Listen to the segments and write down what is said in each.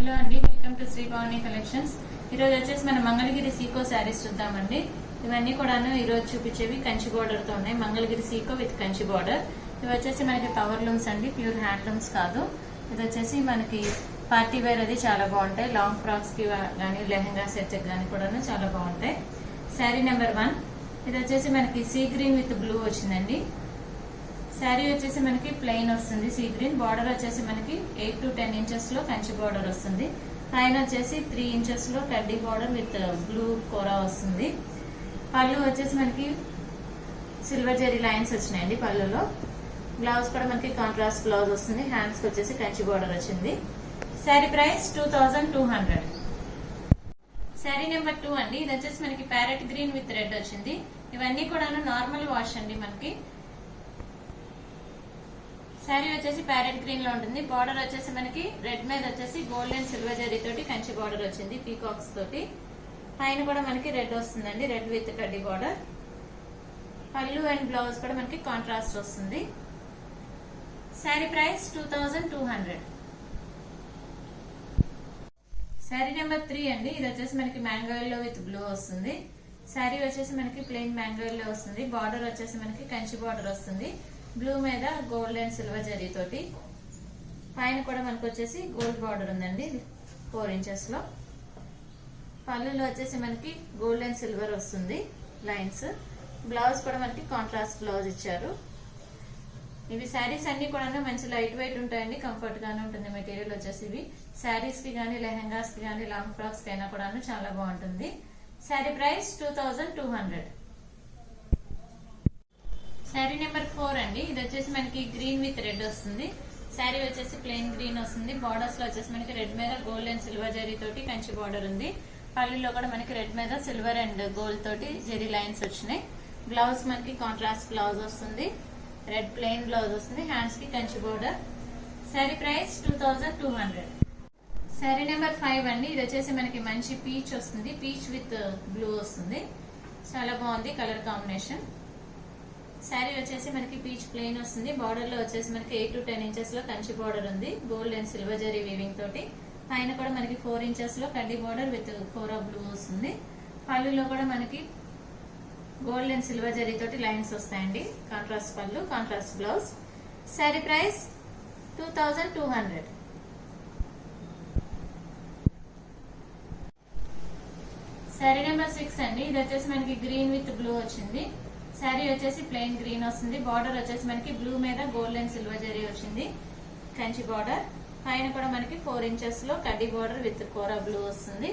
Hello అండి, welcome to Shri Bhavani collections. ఈరోజు వచ్చేసి మనం మంగళగిరి సీకో శారీస్ చూద్దామండి. ఇవన్నీ కూడాను ఈరోజు చూపించేవి కంచి బోర్డర్ తో ఉన్నాయి. మంగళగిరి సీకో విత్ కంచి బోర్డర్. ఇవి వచ్చేసి మనకి పవర్ లూమ్స్ అండి, ప్యూర్ హ్యాండ్లూమ్స్ కాదు. ఇది వచ్చేసి మనకి పార్టీ వేర్ అది చాలా బాగుంటాయి. లాంగ్ ఫ్రాక్స్ కి కానీ లెహంగా సెట్ కానీ కూడాను చాలా బాగుంటాయి. శారీ నెంబర్ 1. ఇది వచ్చేసి మనకి సీ గ్రీన్ విత్ బ్లూ వచ్చిందండి. శారీ వచ్చేసి మనకి ప్లెయిన్ వస్తుంది. సీ గ్రీన్ బార్డర్ వచ్చేసి మనకి 8 to 10 ఇంచెస్ లో కంచి బార్డర్ వస్తుంది. పైన వచ్చేసి 3 ఇంచెస్ లో కడ్డీ బార్డర్ విత్ బ్లూ కోరా వస్తుంది. పళ్ళు వచ్చేసి మనకి సిల్వర్ జరీ లైన్స్ వచ్చినాయండి పళ్ళులో. బ్లౌజ్ కూడా మనకి కాంట్రాస్ట్ బ్లౌజ్ వస్తుంది. హ్యాండ్స్ కి వచ్చేసి కంచి బార్డర్ వచ్చింది. శారీ ప్రైస్ 2200. శారీ నెంబర్ 2 అండి. ఇది వచ్చేసి మనకి ప్యారెట్ గ్రీన్ విత్ రెడ్ వచ్చింది. ఇవన్నీ కూడా నార్మల్ వాష్ అండి. మనకి శారీ వచ్చేసి ప్యారెట్ గ్రీన్ లో ఉంటుంది. బార్డర్ వచ్చేసి మనకి రెడ్ మీద వచ్చేసి గోల్డ్ అండ్ సిల్వర్ జరీ తోటి కంచి బార్డర్ వచ్చింది పీకాక్స్ తోటి. పైన కూడా మనకి రెడ్ వస్తుందండి, రెడ్ విత్ కడ్డీ బార్డర్. పళ్ళు అండ్ బ్లౌజ్ కూడా మనకి కాంట్రాస్ట్ వస్తుంది. శారీ ప్రైస్ 2200. శారీ నెంబర్ 3 అండి. ఇది వచ్చేసి మనకి మ్యాంగో ఎల్లో విత్ బ్లూ వస్తుంది. శారీ వచ్చేసి మనకి ప్లెయిన్ మ్యాంగో ఎల్లో వస్తుంది. బార్డర్ వచ్చేసి మనకి కంచి బార్డర్ వస్తుంది. బ్లూ మీద గోల్డ్ అండ్ సిల్వర్ జరీ తోటి. పైన కూడా మనకు వచ్చేసి గోల్డ్ బార్డర్ ఉందండి 4 ఇంచెస్ లో. పళ్ళులో వచ్చేసి మనకి గోల్డ్ అండ్ సిల్వర్ వస్తుంది లైన్స్. బ్లౌజ్ కూడా మనకి కాంట్రాస్ట్ బ్లౌజ్ ఇచ్చారు. ఇవి శారీస్ అన్ని కూడా మంచి లైట్ వెయిట్ ఉంటాయండి, కంఫర్ట్ గానే ఉంటుంది. మెటీరియల్ వచ్చేసి ఇవి శారీస్ కి గానీ లెహంగాస్ కి గానీ లాంగ్ ఫ్రాక్స్ కి అయినా కూడా చాలా బాగుంటుంది. శారీ ప్రైస్ 2200. శారీ నెంబర్ 4 అండి. ఇది వచ్చేసి మనకి గ్రీన్ విత్ రెడ్ వస్తుంది. శారీ వచ్చేసి ప్లెయిన్ గ్రీన్ వస్తుంది. బార్డర్స్ లో వచ్చేసి మనకి రెడ్ మీద గోల్డ్ అండ్ సిల్వర్ జరీ తోటి కంచి బార్డర్ ఉంది. పళ్ళులో కూడా మనకి రెడ్ మీద సిల్వర్ అండ్ గోల్డ్ తోటి జరీ లైన్స్ వచ్చినాయి. బ్లౌజ్ మనకి కాంట్రాస్ట్ బ్లౌజ్ వస్తుంది. రెడ్ ప్లెయిన్ బ్లౌజ్ వస్తుంది. హ్యాండ్స్ కి Kanchi border. Sari price 2200. Sari number 5 అండి. ఇది వచ్చేసి మనకి మంచి పీచ్ వస్తుంది. పీచ్ విత్ బ్లూ వస్తుంది. చాలా బాగుంది కలర్ కాంబినేషన్. శారీ వచ్చేసి మనకి పీచ్ ప్లెయిన్ వస్తుంది. బార్డర్ లో వచ్చేసి మనకి 8 to 10 ఇంచెస్ లో కంచి బార్డర్ ఉంది, gold and silver zari weaving తోటి. పైన కూడా మనకి 4 ఇంచెస్ లో కడ్డీ బార్డర్ విత్ కోరా బ్లూ వస్తుంది. పళ్ళులో కూడా మనకి గోల్డ్ అండ్ సిల్వర్ జరీ తోటి లైన్స్ వస్తాయండి. కాంట్రాస్ట్ పళ్ళు, contrast blouse. Sari price 2200. Sari number 6 అండి. ఇది వచ్చేసి మనకి గ్రీన్ విత్ బ్లూ వచ్చింది. శారీ వచ్చేసి ప్లెయిన్ గ్రీన్ వస్తుంది. బార్డర్ వచ్చేసి మనకి బ్లూ మీద గోల్డ్ అండ్ సిల్వర్ జరీ వచ్చింది కంచి బార్డర్. పైన కూడా మనకి 4 ఇంచెస్ లో కడ్డీ బార్డర్ విత్ కోరా బ్లూ వస్తుంది.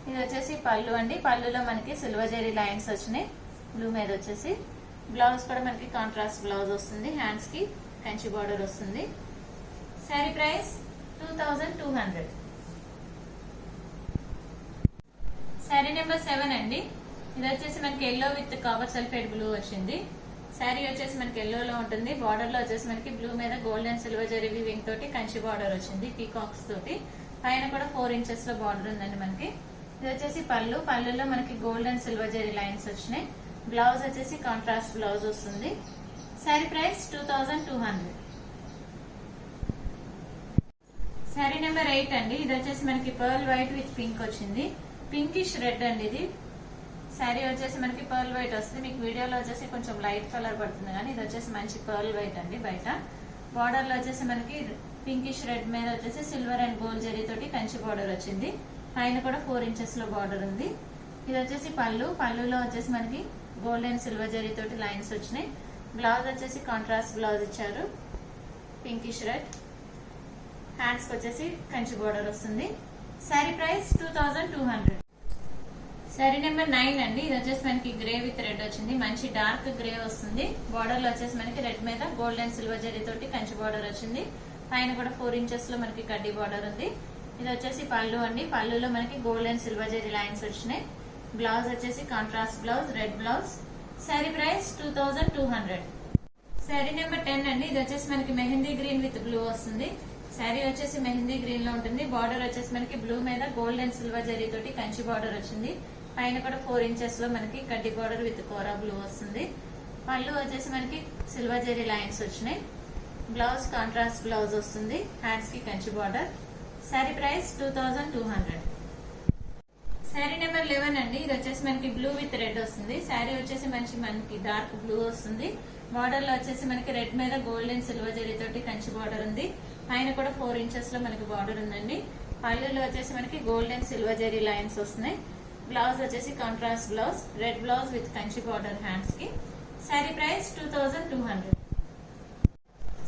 ఇది వచ్చేసి పళ్ళు అండి. పళ్ళులో మనకి సిల్వర్ జరీ లైన్స్ వచ్చినాయి బ్లూ మీద వచ్చేసి. బ్లౌజ్ కూడా మనకి కాంట్రాస్ట్ బ్లౌజ్ వస్తుంది. హ్యాండ్స్ కి కంచి బార్డర్ వస్తుంది. శారీ ప్రైస్ 2200. శారీ నెంబర్ 7 అండి. ఇది వచ్చేసి మనకి yellow with copper sulphate blue వచ్చింది. శారీ వచ్చేసి మనకి ఎల్లోలో ఉంటుంది. బార్డర్ లో వచ్చేసి మనకి బ్లూ మీద gold and silver zari weaving తోటి కంచి బార్డర్ వచ్చింది పీకాక్స్ తోటి. పైన కూడా 4 ఇంచెస్ లో బార్డర్ ఉందండి మనకి. ఇది వచ్చేసి పళ్ళు. పళ్ళులో మనకి gold and silver zari lines వచ్చినాయి. బ్లౌజ్ వచ్చేసి కాంట్రాస్ట్ బ్లౌజ్ వస్తుంది. శారీ ప్రైస్ 2200. శారీ నెంబర్ 8 అండి. ఇది వచ్చేసి మనకి పర్ల్ వైట్ విత్ పింక్ వచ్చింది. పింకిష్ రెడ్ అండి ఇది. శారీ వచ్చేసి మనకి పర్ల్ వైట్ వస్తుంది. మీకు వీడియోలో వచ్చేసి కొంచెం లైట్ కలర్ పడుతుంది కానీ ఇది వచ్చేసి మంచి పర్ల్ వైట్ అండి బయట. బార్డర్ లో వచ్చేసి మనకి పింకిష్ రెడ్ మీద వచ్చేసి సిల్వర్ అండ్ గోల్డ్ జరీ తోటి కంచి బార్డర్ వచ్చింది. పైన కూడా 4 ఇంచెస్ లో బార్డర్ ఉంది. ఇది వచ్చేసి పళ్ళు. పళ్ళులో వచ్చేసి మనకి గోల్డ్ అండ్ సిల్వర్ జరీ తోటి లైన్స్ వచ్చినాయి. బ్లౌజ్ వచ్చేసి కాంట్రాస్ట్ బ్లౌజ్ ఇచ్చారు పింకిష్ రెడ్. హ్యాండ్స్ కి వచ్చేసి కంచి బార్డర్ వస్తుంది. శారీ ప్రైస్ 2200. శారీ నెంబర్ 9 అండి. ఇది వచ్చేసి మనకి గ్రే విత్ రెడ్ వచ్చింది. మంచి డార్క్ గ్రే వస్తుంది. బార్డర్ లో వచ్చేసి మనకి రెడ్ మీద గోల్డ్ అండ్ సిల్వర్ జరీ తోటి కంచి బార్డర్ వచ్చింది. పైన కూడా 4 ఇంచెస్ లో మనకి కడ్డీ బార్డర్ ఉంది. ఇది వచ్చేసి పళ్ళు అండి. పళ్ళులో మనకి gold and silver zari lines వచ్చినాయి. బ్లౌజ్ వచ్చేసి contrast blouse, red blouse. Sari price 2200. Sari number 10 అండి. ఇది వచ్చేసి మనకి మెహందీ గ్రీన్ విత్ బ్లూ వస్తుంది. శారీ వచ్చేసి మెహందీ గ్రీన్ లో ఉంటుంది. బార్డర్ వచ్చేసి మనకి బ్లూ మీద గోల్డ్ అండ్ సిల్వర్ జరీ తోటి కంచి బార్డర్ వచ్చింది. పైన కూడా 4 ఇంచెస్ లో మనకి కడ్డీ బార్డర్ విత్ కోరా బ్లూ వస్తుంది. పళ్ళు వచ్చేసి మనకి సిల్వర్ జరీ లైన్స్ వచ్చినాయి. బ్లౌజ్ కాంట్రాస్ట్ బ్లౌజ్ వస్తుంది. హ్యాండ్స్ కి Kanchi border. Sari price 2200. Sari number 11 అండి. ఇది వచ్చేసి మనకి బ్లూ విత్ రెడ్ వస్తుంది. శారీ వచ్చేసి మనకి డార్క్ బ్లూ వస్తుంది. బార్డర్ లో వచ్చేసి మనకి రెడ్ మీద గోల్డెన్ సిల్వర్ జరీ తోటి కంచి బార్డర్ ఉంది. పైన కూడా 4 ఇంచెస్ లో మనకి బార్డర్ ఉందండి. పళ్ళులో వచ్చేసి మనకి గోల్డెన్ సిల్వర్ జరీ లైన్స్ వస్తున్నాయి. బ్లౌజ్ వచ్చేసి contrast blouse, red blouse with Kanchi border hands కి. శారీ ప్రైస్ 2200.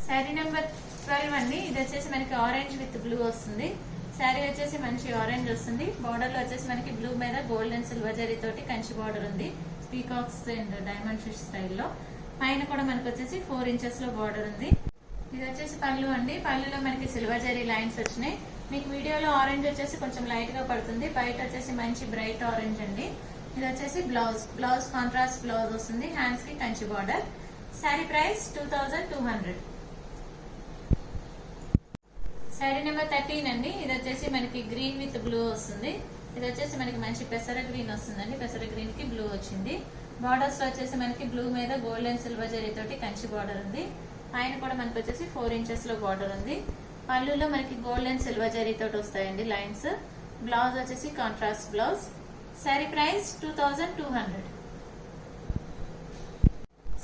శారీ నెంబర్ 12 అండి. ఇది వచ్చేసి మనకి ఆరెంజ్ విత్ బ్లూ వస్తుంది. శారీ వచ్చేసి మంచి ఆరెంజ్ వస్తుంది. బార్డర్ లో వచ్చేసి మనకి బ్లూ మీద గోల్డెన్ సిల్వర్ జరీ తోటి కంచి బార్డర్ ఉంది. పీకాక్స్ అండ్ డైమండ్ ఫిష్ స్టైల్లో. పైన కూడా మనకి వచ్చేసి 4 ఇంచెస్ లో బార్డర్ ఉంది. ఇది వచ్చేసి పళ్ళు అండి. పళ్ళులో మనకి సిల్వర్ జరీ లైన్స్ వచ్చినాయి. మీకు వీడియోలో ఆరెంజ్ వచ్చేసి కొంచెం లైట్ గా పడుతుంది. బయట వచ్చేసి మంచి బ్రైట్ ఆరెంజ్ అండి. ఇది వచ్చేసి బ్లౌజ్ కాంట్రాస్ట్ బ్లౌజ్ వస్తుంది. హ్యాండ్స్ కి Kanchi border. Sari price 2200. Sari number 13 అండి. ఇది వచ్చేసి మనకి గ్రీన్ విత్ బ్లూ వస్తుంది. ఇది వచ్చేసి మనకి మంచి పెసర గ్రీన్ వస్తుందండి. పెసర గ్రీన్ కి బ్లూ వచ్చింది. బార్డర్స్ లో వచ్చేసి మనకి బ్లూ మీద గోల్డెన్ సిల్వర్ జరీ తోటి కంచి బార్డర్ ఉంది. పైన కూడా మనకి వచ్చేసి 4 ఇంచెస్ లో బార్డర్ ఉంది. పళ్ళులో మనకి గోల్డెన్ సిల్వర్ జరీ తోటి వస్తాయండి లైన్స్. బ్లౌజ్ వచ్చేసి contrast blouse. Sari price 2200.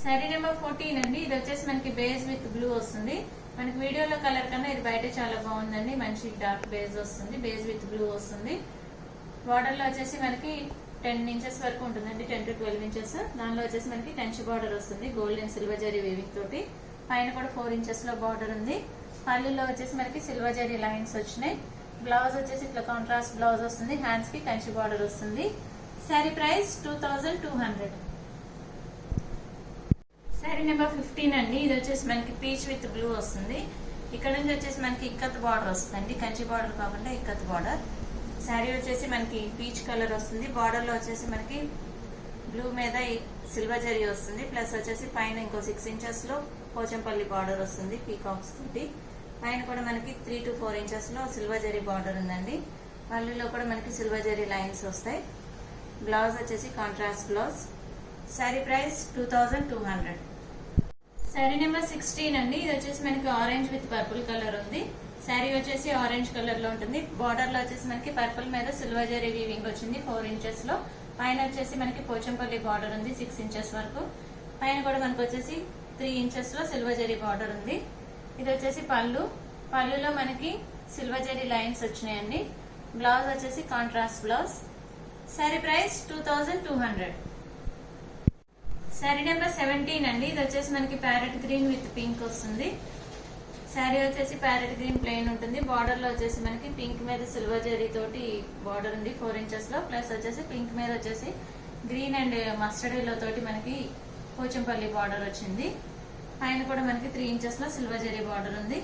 Sari number 14 అండి. ఇది వచ్చేసి మనకి బేస్ విత్ బ్లూ వస్తుంది. మనకి వీడియోలో కలర్ కన్నా ఇది బయట చాలా బాగుందండి. మంచి డార్క్ బేస్ వస్తుంది. బేస్ విత్ బ్లూ వస్తుంది. బార్డర్ లో వచ్చేసి మనకి 10 ఇంచెస్ వరకు ఉంటుందండి. 10 to 12 ఇంచెస్. దానిలో వచ్చేసి మనకి కంచి బార్డర్ వస్తుంది గోల్డెన్ సిల్వర్ జరీ వీవింగ్ తోటి. పైన కూడా 4 ఇంచెస్ లో బార్డర్ ఉంది. పళ్ళులో వచ్చేసి మనకి సిల్వర్ జరీ లైన్స్ వచ్చినాయి. బ్లౌజ్ వచ్చేసి ఇట్లా కాంట్రాస్ట్ బ్లౌజ్ వస్తుంది. హ్యాండ్స్ కి కంచి బార్డర్ వస్తుంది. శారీ ప్రైస్ 2200. శారీ నెంబర్ 15 అండి. ఇది వచ్చేసి మనకి పీచ్ విత్ బ్లూ వస్తుంది. ఇక్కడ నుంచి వచ్చేసి మనకి ఇక్కత్ బార్డర్ వస్తుంది. కంచి బార్డర్ కాకుండా ఇక్కత్ బార్డర్. శారీ వచ్చేసి మనకి పీచ్ కలర్ వస్తుంది. బార్డర్ లో వచ్చేసి మనకి బ్లూ మీద సిల్వర్ జరీ వస్తుంది. ప్లస్ వచ్చేసి పైన ఇంకో 6 ఇంచెస్ లో పోచంపల్లి బార్డర్ వస్తుంది పీకాక్స్ తోటి. పైన కూడా మనకి 3 to 4 ఇంచెస్ లో సిల్వర్ జరీ బార్డర్ ఉందండి. పళ్ళులో కూడా మనకి సిల్వర్ జరీ లైన్స్ వస్తాయి. బ్లౌజ్ వచ్చేసి contrast blouse. Sari price 2200. Sari number 16 అండి. ఇది వచ్చేసి మనకి ఆరెంజ్ విత్ పర్పుల్ కలర్ ఉంది. శారీ వచ్చేసి ఆరెంజ్ కలర్ లో ఉంటుంది. బార్డర్ లో వచ్చేసి మనకి పర్పుల్ మీద సిల్వర్ జరీ వీవింగ్ వచ్చింది 4 ఇంచెస్ లో. పైన వచ్చేసి మనకి పోచంపల్లి బార్డర్ ఉంది 6 ఇంచెస్ వరకు. పైన కూడా మనకి వచ్చేసి 3 ఇంచెస్ లో సిల్వర్ జరీ బార్డర్ ఉంది. ఇది వచ్చేసి పళ్ళులో మనకి సిల్వర్ జరీ లైన్స్ వచ్చినాయండి. బ్లౌజ్ వచ్చేసి contrast blouse. Sari price 2200. Sari number 17 అండి. ఇది వచ్చేసి మనకి ప్యారెట్ గ్రీన్ విత్ పింక్ వస్తుంది. శారీ వచ్చేసి ప్యారెట్ గ్రీన్ ప్లెయిన్ ఉంటుంది. బార్డర్ లో వచ్చేసి మనకి పింక్ మీద సిల్వర్ జరీ తోటి బార్డర్ ఉంది 4 ఇంచెస్ లో. ప్లస్ వచ్చేసి పింక్ మీద వచ్చేసి గ్రీన్ అండ్ మస్టర్డ్ ఎల్లో తోటి మనకి పోచంపల్లి బార్డర్ వచ్చింది. పైన కూడా మనకి 3 ఇంచెస్ లో సిల్వర్ జరీ బార్డర్ ఉంది.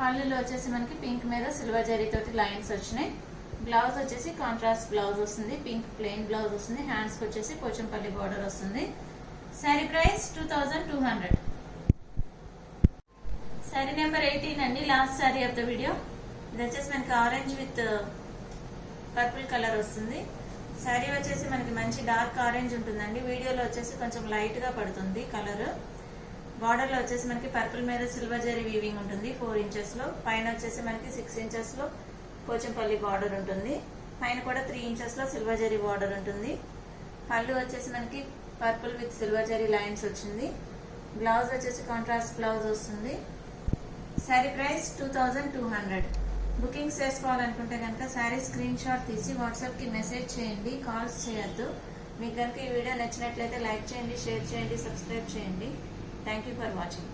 పళ్ళులో వచ్చేసి మనకి పింక్ మీద సిల్వర్ జరీ తోటి లైన్స్ వచ్చినాయి. బ్లౌజ్ వచ్చేసి కాంట్రాస్ట్ బ్లౌజ్ వస్తుంది. పింక్ ప్లెయిన్ బ్లౌజ్ వస్తుంది. హ్యాండ్స్ కి వచ్చేసి పోచంపల్లి బార్డర్ వస్తుంది. శారీ ప్రైస్ 2200. శారీ నెంబర్ 18 అండి. Last sari of the video. ఇది వచ్చేసి మనకి ఆరెంజ్ విత్ పర్పుల్ కలర్ వస్తుంది. శారీ వచ్చేసి మనకి మంచి డార్క్ ఆరెంజ్ ఉంటుందండి. వీడియోలో వచ్చేసి కొంచెం లైట్ గా పడుతుంది కలర్. బార్డర్ లో వచ్చేసి మనకి పర్పుల్ మీద సిల్వర్ జరీ వీవింగ్ ఉంటుంది 4 ఇంచెస్ లో. పైన వచ్చేసి మనకి 6 ఇంచెస్ లో పోచంపల్లి బార్డర్ ఉంటుంది. పైన కూడా 3 ఇంచెస్ లో సిల్వర్ జరీ బార్డర్ ఉంటుంది. పళ్ళు వచ్చేసి మనకి purple with silver zari lines వచ్చింది. బ్లౌజ్ వచ్చేసి కాంట్రాస్ట్ బ్లౌజ్ వస్తుంది. శారీ ప్రైస్ 2200. బుకింగ్స్ చేసుకోవాలనుకుంటే కనుక శారీ స్క్రీన్ షాట్ తీసి వాట్సాప్ కి మెసేజ్ చేయండి. కాల్స్ చేయొద్దు. మీకు కనుక ఈ వీడియో నచ్చినట్లయితే లైక్ చేయండి, షేర్ చేయండి, సబ్స్క్రైబ్ చేయండి. Thank you for watching.